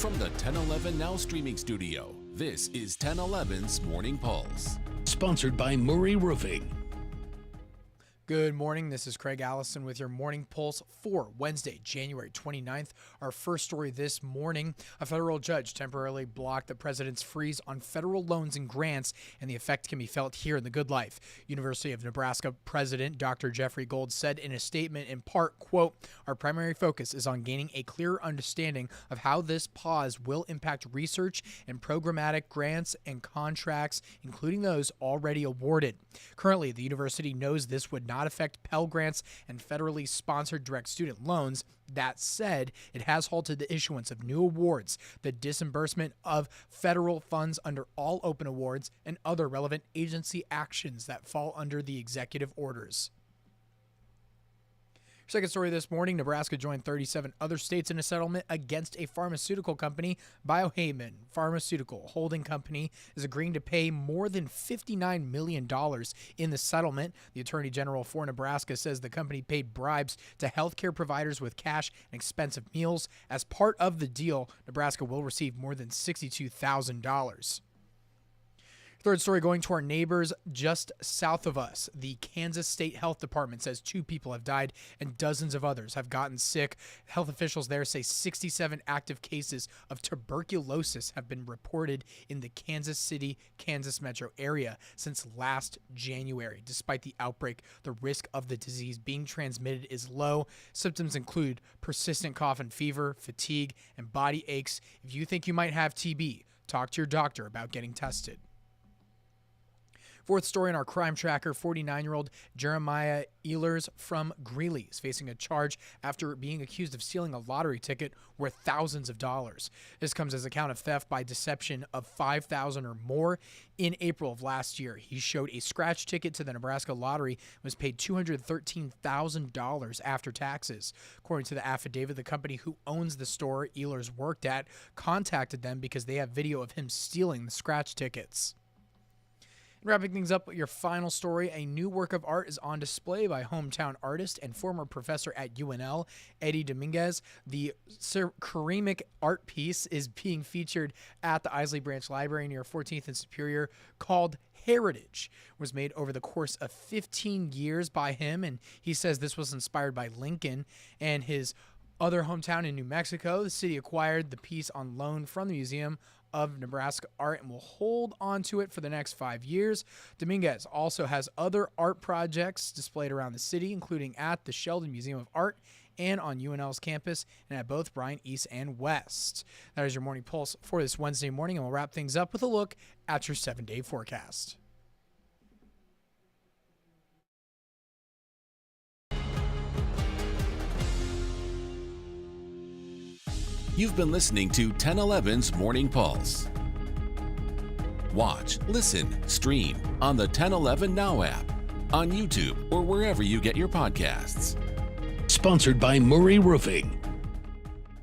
From the 1011 Now streaming studio, this is 1011's Morning Pulse. Sponsored by Murray Roofing. Good morning. This is Craig Allison with your Morning Pulse for Wednesday, January 29th. Our first story this morning, a federal judge temporarily blocked the president's freeze on federal loans and grants, and the effect can be felt here in the Good Life. University of Nebraska President Dr. Jeffrey Gold said in a statement in part, quote, "Our primary focus is on gaining a clearer understanding of how this pause will impact research and programmatic grants and contracts, including those already awarded. Currently, the university knows this would not affect Pell Grants and federally sponsored direct student loans. That said, it has halted the issuance of new awards, the disbursement of federal funds under all open awards, and other relevant agency actions that fall under the executive orders." Second story this morning, Nebraska joined 37 other states in a settlement against a pharmaceutical company. Biohaven Pharmaceutical Holding Company is agreeing to pay more than $59 million in the settlement. The Attorney General for Nebraska says the company paid bribes to healthcare providers with cash and expensive meals. As part of the deal, Nebraska will receive more than $62,000. Third story, going to our neighbors just south of us. The Kansas State Health Department says 2 people have died and dozens of others have gotten sick. Health officials there say 67 active cases of tuberculosis have been reported in the Kansas City, Kansas metro area since last January. Despite the outbreak, the risk of the disease being transmitted is low. Symptoms include persistent cough and fever, fatigue, and body aches. If you think you might have TB, talk to your doctor about getting tested. Fourth story in our crime tracker, 49-year-old Jeremiah Ehlers from Greeley is facing a charge after being accused of stealing a lottery ticket worth thousands of dollars. This comes as a count of theft by deception of $5,000 or more. In April of last year, he showed a scratch ticket to the Nebraska lottery and was paid $213,000 after taxes. According to the affidavit, the company who owns the store Ehlers worked at contacted them because they have video of him stealing the scratch tickets. Wrapping things up with your final story, a new work of art is on display by hometown artist and former professor at UNL, Eddie Dominguez. The ceramic art piece is being featured at the Eiseley Branch Library near 14th and Superior, called Heritage. It was made over the course of 15 years by him, and he says this was inspired by Lincoln and his other hometown in New Mexico. The city acquired the piece on loan from the Museum of Nebraska Art and will hold on to it for the next 5 years. Dominguez also has other art projects displayed around the city, including at the Sheldon Museum of Art and on UNL's campus, and at both Bryant East and West. That is your Morning Pulse for this Wednesday morning, and we'll wrap things up with a look at your 7-day forecast. You've been listening to 1011's Morning Pulse. Watch, listen, stream on the 1011 Now app, on YouTube, or wherever you get your podcasts. Sponsored by Murray Roofing.